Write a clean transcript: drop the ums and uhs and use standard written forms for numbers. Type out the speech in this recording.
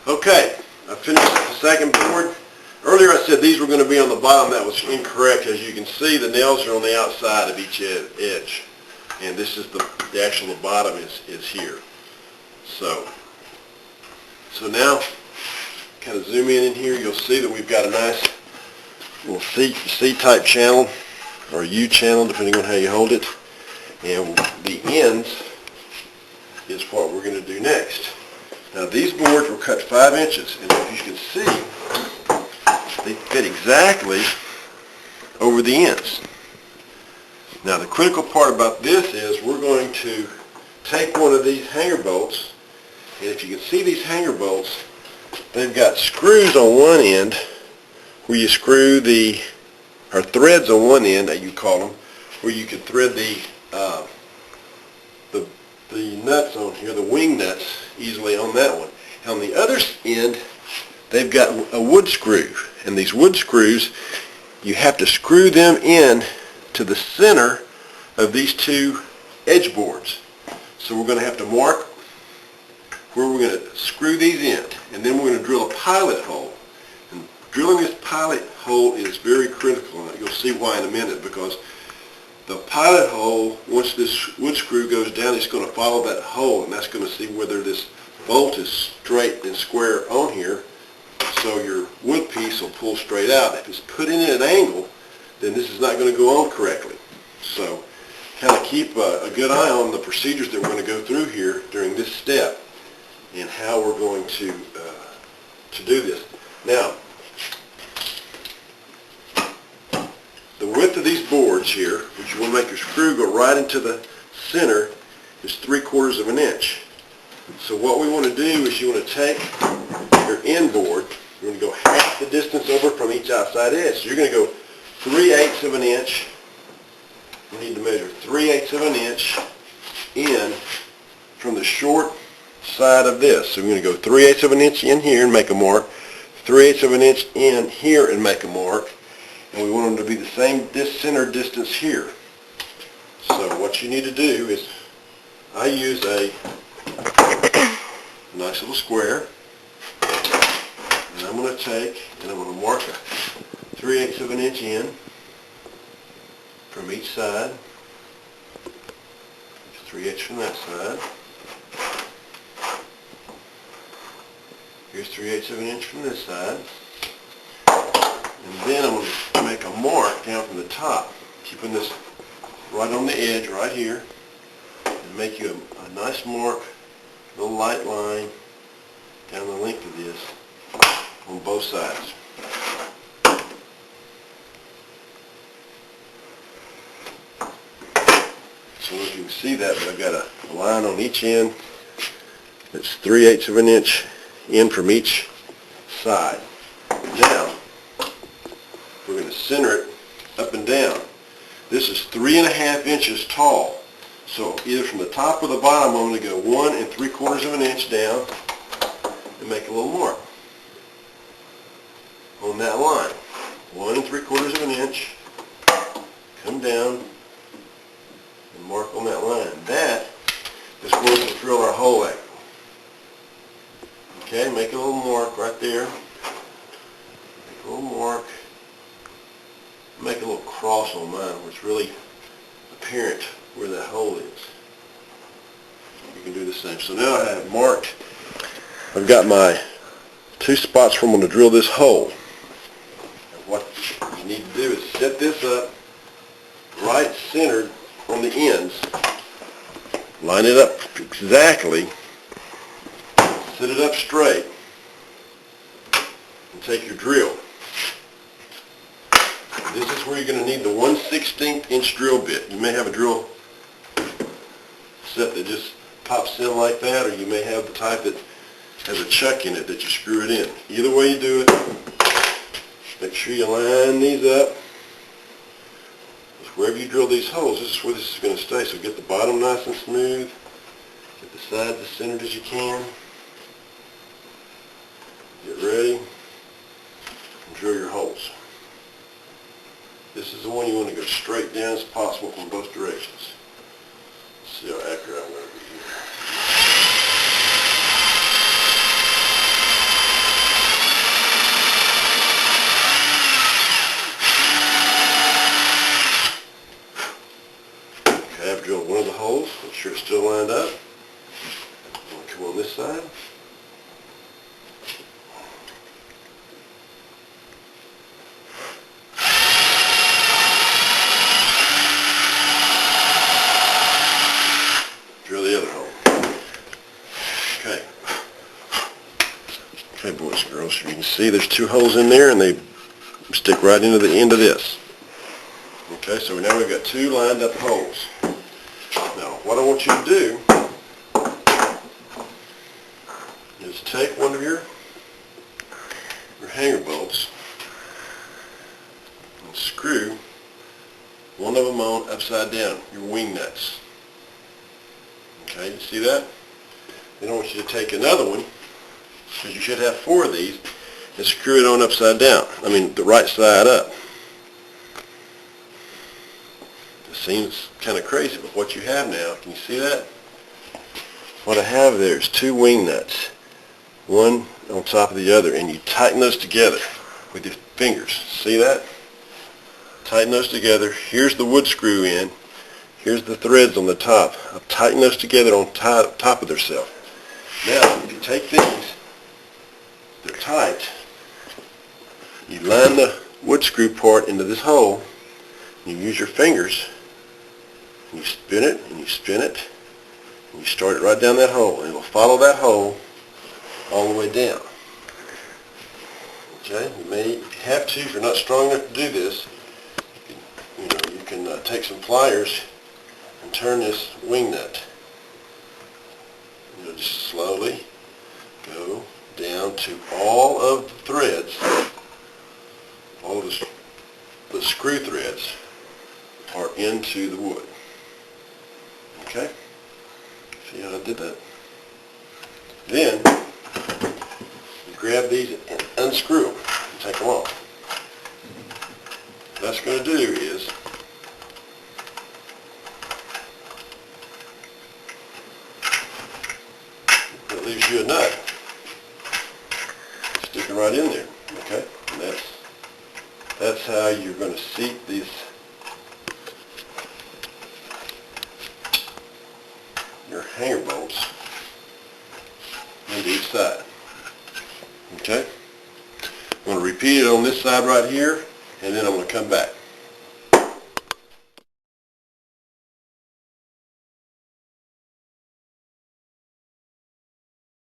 Okay, I finished the second board. Earlier I said these were going to be on the bottom. That was incorrect. As you can see, the nails are on the outside of each edge. And this is the actual bottom is here. So now, kind of zoom in here, you'll see that we've got a nice little C-type channel, or U channel, depending on how you hold it. And the ends is what we're going to do next. Now these boards were cut 5 inches, and as you can see, they fit exactly over the ends. Now the critical part about this is we're going to take one of these hanger bolts, and if you can see these hanger bolts, they've got screws on one end where you screw or threads on one end, that you call them, where you can thread the nuts on here, the wing nuts, easily on that one. And on the other end, they've got a wood screw, and these wood screws, you have to screw them in to the center of these two edge boards. So we're going to have to mark where we're going to screw these in, and then we're going to drill a pilot hole. And drilling this pilot hole is very critical, and you'll see why in a minute, because the pilot hole, once this wood screw goes down, it's going to follow that hole, and that's going to see whether this bolt is straight and square on here, so your wood piece will pull straight out. If it's put in at an angle, then this is not going to go on correctly. So kind of keep a good eye on the procedures that we're going to go through here during this step and how we're going to do this. Now, the width of these boards here, which you want to make your screw go right into the center, is 3/4 of an inch. So what we want to do is you want to take your end board, you're going to go half the distance over from each outside edge. So you're going to go 3/8 of an inch. We need to measure 3/8 of an inch in from the short side of this. So we're going to go 3/8 of an inch in here and make a mark, 3/8 of an inch in here and make a mark, and we want them to be the same center distance here. So what you need to do is, I use a nice little square, and I'm going to take and I'm going to mark a 3/8 of an inch in from each side. 3/8 from that side. Here's 3/8 of an inch from this side. And then I'm going to make a mark down from the top, keeping this right on the edge right here, and make you a nice mark, a little light line down the length of this on both sides. So if you can see that, but I've got a line on each end that's 3/8 of an inch in from each side. Now, we're going to center it up and down. This is 3.5 inches tall. So either from the top or the bottom, I'm going to go 1 3/4 of an inch down and make a little mark on that line. 1 3/4 of an inch, come down and mark on that line. That is where we'll drill our hole at. Okay, make a little mark right there. Make a little mark. Make a little cross on mine where it's really apparent where that hole is. You can do the same. So now I have marked, I've got my 2 spots where I'm going to drill this hole. And what you need to do is set this up right centered on the ends. Line it up exactly. Set it up straight. And take your drill. This is where you're going to need the 1/16 inch drill bit. You may have a drill set that just pops in like that, or you may have the type that has a chuck in it that you screw it in. Either way you do it, make sure you line these up. Wherever you drill these holes, this is where this is going to stay. So get the bottom nice and smooth. Get the sides as centered as you can. Get ready and drill your holes. This is the one you want to go straight down as possible from both directions. See how accurate I'm going to be here. drill one of the holes, make sure it's still lined up. We'll come on this side. Drill the other hole. Okay. Okay, boys and girls, you can see there's two holes in there and they stick right into the end of this. Okay, so now we've got two lined up holes. Now, what I want you to do is take one of your hanger bolts and screw one of them on upside down, your wing nuts. Okay, you see that? Then I want you to take another one, because you should have 4 of these, and screw it on upside down. I mean, the right side up. It seems kind of crazy, but what you have now, can you see that? What I have there is 2 wing nuts, one on top of the other, and you tighten those together with your fingers. See that? Tighten those together. Here's the wood screw in. Here's the threads on the top. I'll tighten those together on top of themselves. Now, if you take these, they're tight. You line the wood screw part into this hole. You use your fingers. And you spin it, and you spin it, and you start it right down that hole, and it'll follow that hole all the way down. Okay, you may have to, if you're not strong enough to do this, you can take some pliers and turn this wing nut. Just slowly go down to all of the threads, all of the screw threads are into the wood. Okay? See how I did that? Then you grab these and unscrew them and take them off. What that's going to do is it leaves you a nut sticking right in there. Okay? And that's how you're going to seat these your hanger bolts into each side. Okay? I'm going to repeat it on this side right here, and then I'm going to come back.